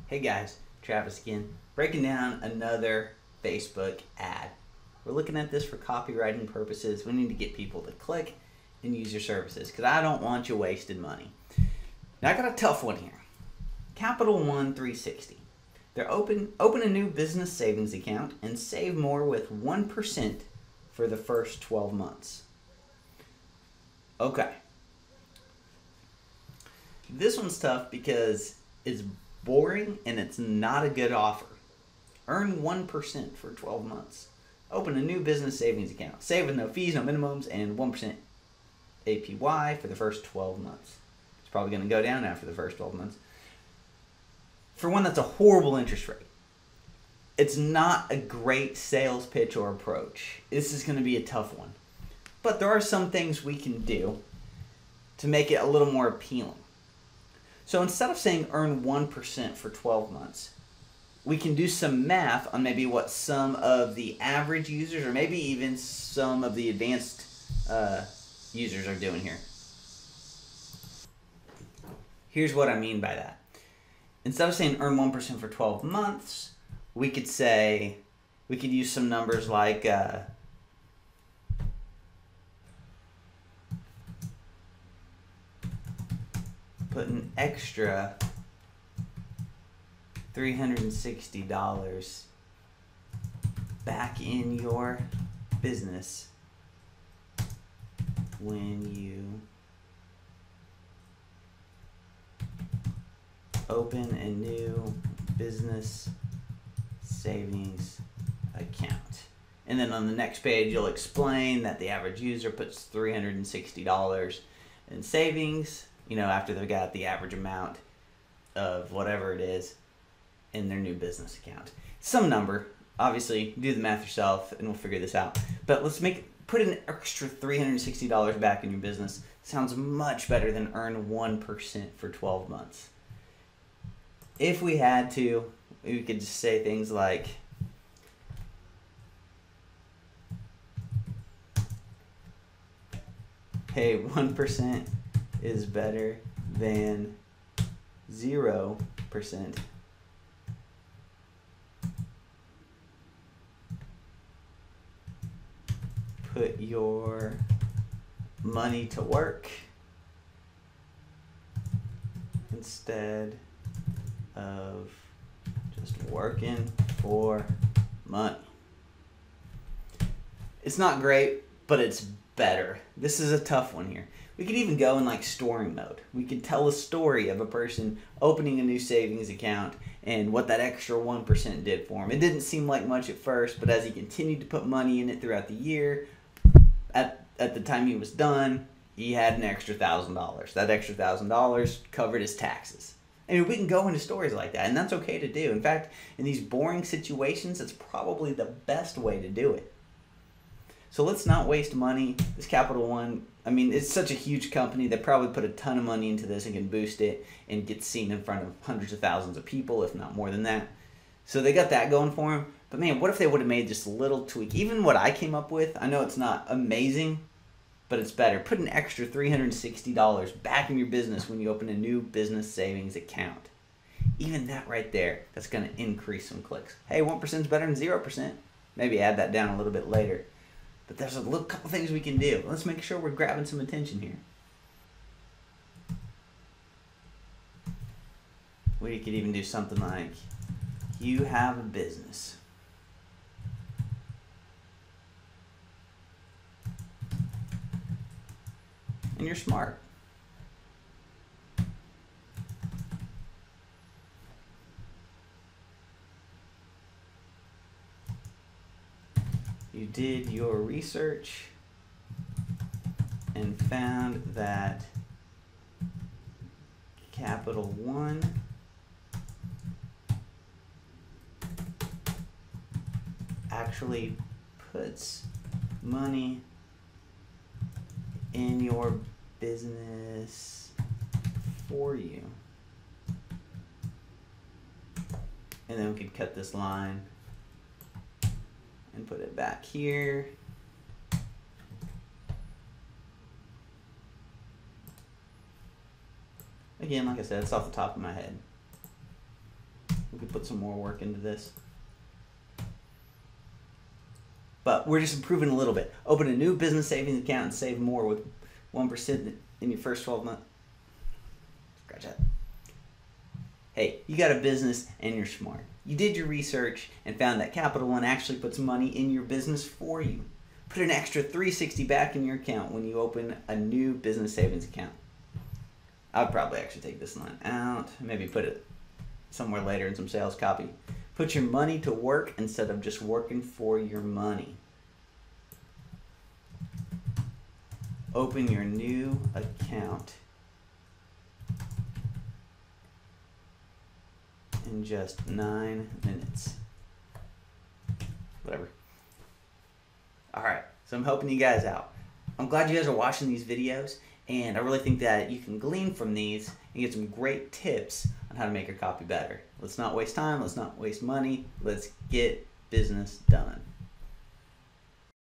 Hey guys, Travis again, breaking down another Facebook ad. We're looking at this for copywriting purposes. We need to get people to click and use your services because I don't want you wasting money. Now I got a tough one here. Capital One 360. They're open a new business savings account and save more with 1% for the first 12 months. Okay. This one's tough because it's boring and it's not a good offer. Earn 1% for 12 months. Open a new business savings account. Save with no fees, no minimums, and 1% APY for the first 12 months. It's probably going to go down after the first 12 months. For one, that's a horrible interest rate. It's not a great sales pitch or approach. This is going to be a tough one. But there are some things we can do to make it a little more appealing. So instead of saying earn 1% for 12 months, we can do some math on maybe what some of the average users or maybe even some of the advanced users are doing here. Here's what I mean by that. Instead of saying earn 1% for 12 months, we could use some numbers like put an extra $360 back in your business when you open a new business savings account. And then on the next page, you'll explain that the average user puts $360 in savings, after they've got the average amount of whatever it is in their new business account. Some number, obviously, do the math yourself and we'll figure this out. But let's put an extra $360 back in your business. Sounds much better than earn 1% for 12 months. If we had to, we could just say things like, hey, 1% is better than 0%. Put your money to work instead of just working for money. It's not great, but it's better. This is a tough one here. We could even go in like story mode. We could tell a story of a person opening a new savings account and what that extra 1% did for him. It didn't seem like much at first, but as he continued to put money in it throughout the year, at the time he was done, he had an extra $1,000. That extra $1,000 covered his taxes. I mean, we can go into stories like that, and that's okay to do. In fact, in these boring situations, it's probably the best way to do it. So let's not waste money. This Capital One, it's such a huge company. They probably put a ton of money into this and can boost it and get seen in front of hundreds of thousands of people, if not more than that. So they got that going for them. But man, what if they would have made just a little tweak? Even what I came up with, I know it's not amazing, but it's better. Put an extra $360 back in your business when you open a new business savings account. Even that right there, that's going to increase some clicks. Hey, 1% is better than 0%. Maybe add that down a little bit later. But there's a couple things we can do. Let's make sure we're grabbing some attention here. We could even do something like, you have a business. And you're smart. You did your research and found that Capital One actually puts money in your business for you. And then we could cut this line and put it back here. Again, like I said, it's off the top of my head. put some more work into this. But we're just improving a little bit. Open a new business savings account and save more with 1% in your first 12 months. Scratch that. Hey, you got a business and you're smart. You did your research and found that Capital One actually puts money in your business for you. Put an extra $360 back in your account when you open a new business savings account. I'd probably actually take this line out, maybe put it somewhere later in some sales copy. Put your money to work instead of just working for your money. Open your new account in just 9 minutes. Whatever. Alright, so I'm helping you guys out. I'm glad you guys are watching these videos, and I really think that you can glean from these and get some great tips on how to make your copy better. Let's not waste time, let's not waste money, let's get business done.